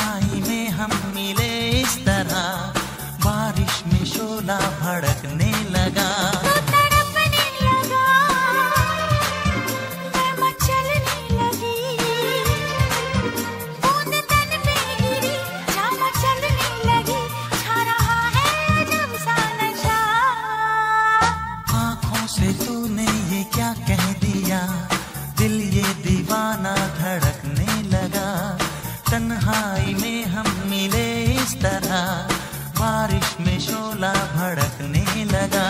तन्हाई में हम मिले इस तरह, बारिश में शोला भड़कने लगा। तूने ये क्या कह दिया, दिल ये दीवाना धड़कने लगा। तन्हाई में हम मिले इस तरह, बारिश में शोला भड़कने लगा।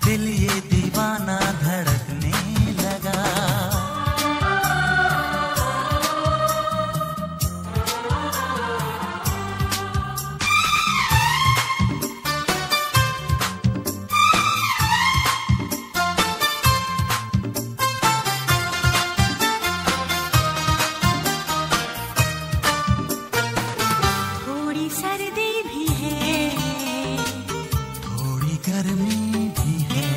दिल ये दीवाना धड़कने लगा। थोड़ी सर्दी भी है, थोड़ी गर्मी भी है,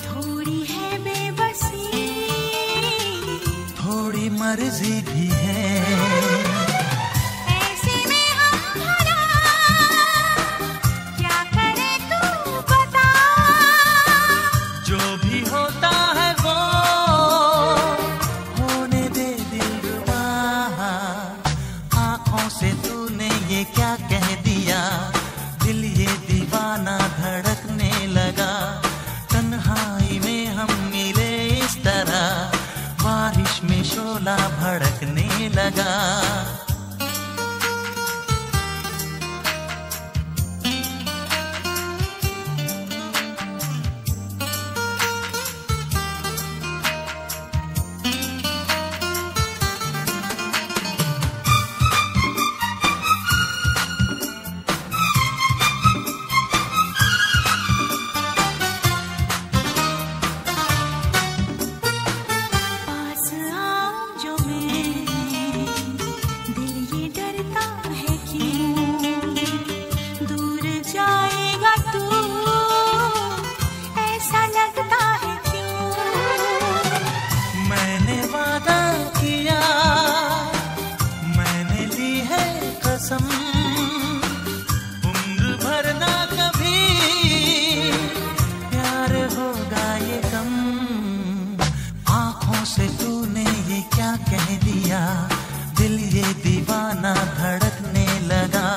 थोड़ी है बेबसी, थोड़ी मर्जी भी है। ऐसे में हम भला क्या करें तू बता। जो भी होता है वो होने दे दिलरुबा। आँखों से तूने ये क्या कह दिया, दिल ये दीवाना धड़कने लगा। तन्हाई में हम मिले इस तरह, बारिश में शोला भड़कने लगा। उम्र भर ना कभी प्यार होगा ये कम। आँखों से तूने ये क्या कह दिया, दिल ये दीवाना धड़कने लगा।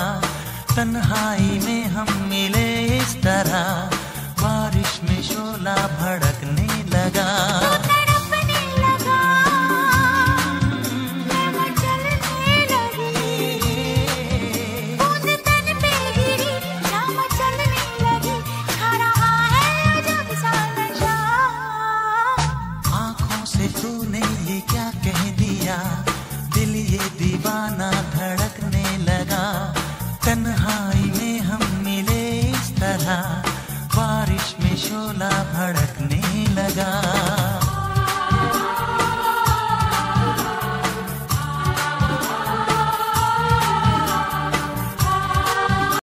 तन्हाई में हम मिले इस तरह, बारिश में शोला भड़क